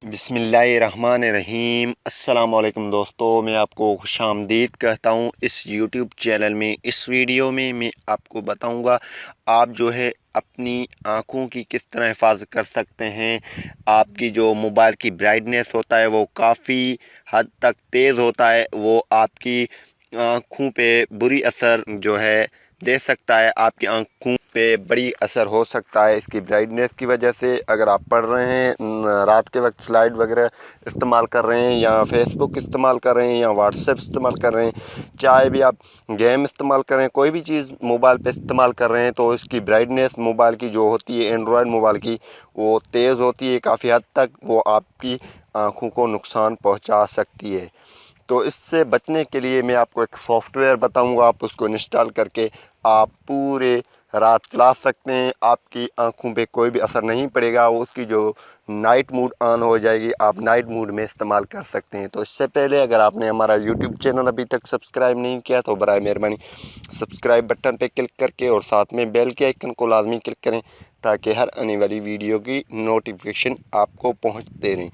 बिस्मिल्लाहिर्रहमानिर्रहीम। अस्सलाम वालेकुम दोस्तों, मैं आपको खुश आमदीद कहता हूँ इस यूट्यूब चैनल में। इस वीडियो में मैं आपको बताऊँगा आप जो है अपनी आँखों की किस तरह हिफाजत कर सकते हैं। आपकी जो मोबाइल की ब्राइटनेस होता है वो काफ़ी हद तक तेज़ होता है, वो आपकी आँखों पे बुरी असर जो है दे सकता है, आपकी आँखों पे बड़ी असर हो सकता है इसकी ब्राइटनेस की वजह से। अगर आप पढ़ रहे हैं, रात के वक्त स्लाइड वगैरह इस्तेमाल कर रहे हैं, या फेसबुक इस्तेमाल कर रहे हैं, या व्हाट्सएप इस्तेमाल कर रहे हैं, चाहे भी आप गेम इस्तेमाल कर रहे हैं, कोई भी चीज़ मोबाइल पे इस्तेमाल कर रहे हैं, तो इसकी ब्राइटनेस मोबाइल की जो होती है, एंड्रॉयड मोबाइल की, वो तेज़ होती है काफ़ी हद तक। वो आपकी आँखों को नुकसान पहुँचा सकती है। तो इससे बचने के लिए मैं आपको एक सॉफ्टवेयर बताऊंगा, आप उसको इंस्टॉल करके आप पूरे रात चला सकते हैं। आपकी आंखों पे कोई भी असर नहीं पड़ेगा, वो उसकी जो नाइट मोड ऑन हो जाएगी, आप नाइट मोड में इस्तेमाल कर सकते हैं। तो इससे पहले अगर आपने हमारा यूट्यूब चैनल अभी तक सब्सक्राइब नहीं किया तो बराए मेहरबानी सब्सक्राइब बटन पे क्लिक करके और साथ में बेल के आइकन को लाजमी क्लिक करें, ताकि हर आने वाली वीडियो की नोटिफिकेशन आपको पहुँचते रहें।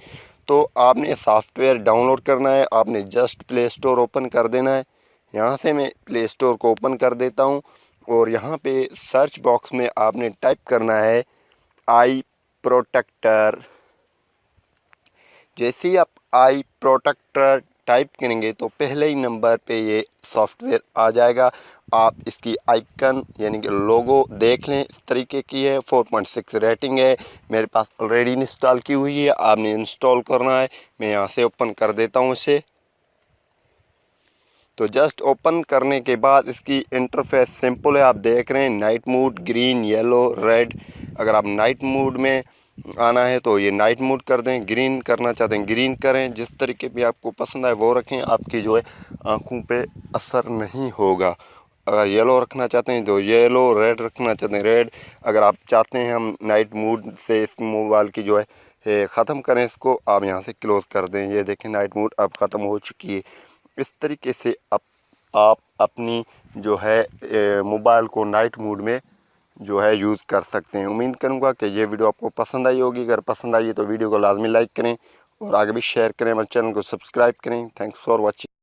तो आपने सॉफ्टवेयर डाउनलोड करना है, आपने जस्ट प्ले स्टोर ओपन कर देना है। यहाँ से मैं प्ले स्टोर को ओपन कर देता हूँ और यहाँ पे सर्च बॉक्स में आपने टाइप करना है आई प्रोटेक्टर। जैसे ही आप आई प्रोटेक्टर टाइप करेंगे तो पहले ही नंबर पे ये सॉफ्टवेयर आ जाएगा। आप इसकी आइकन यानी कि लोगो देख लें, इस तरीके की है, 4.6 रेटिंग है, मेरे पास ऑलरेडी इंस्टॉल की हुई है। आपने इंस्टॉल करना है, मैं यहाँ से ओपन कर देता हूँ इसे। तो जस्ट ओपन करने के बाद इसकी इंटरफेस सिंपल है, आप देख रहे हैं, night mode, green, yellow, red. अगर आप नाइट मोड में आना है तो ये नाइट मोड कर दें, ग्रीन करना चाहते हैं ग्रीन करें, जिस तरीके भी आपको पसंद आए वो रखें, आपकी जो है आँखों पे असर नहीं होगा। अगर येलो रखना चाहते हैं तो येलो, रेड रखना चाहते हैं रेड। अगर आप चाहते हैं हम नाइट मोड से इस मोबाइल की जो है ख़त्म करें इसको, आप यहाँ से क्लोज़ कर दें। ये देखें नाइट मोड अब ख़त्म हो चुकी है। इस तरीके से आप अपनी जो है मोबाइल को नाइट मोड में जो है यूज़ कर सकते हैं। उम्मीद करूँगा कि ये वीडियो आपको पसंद आई होगी। अगर पसंद आई है तो वीडियो को लाजमी लाइक करें और आगे भी शेयर करें, हमारे चैनल को सब्सक्राइब करें। Thanks for watching.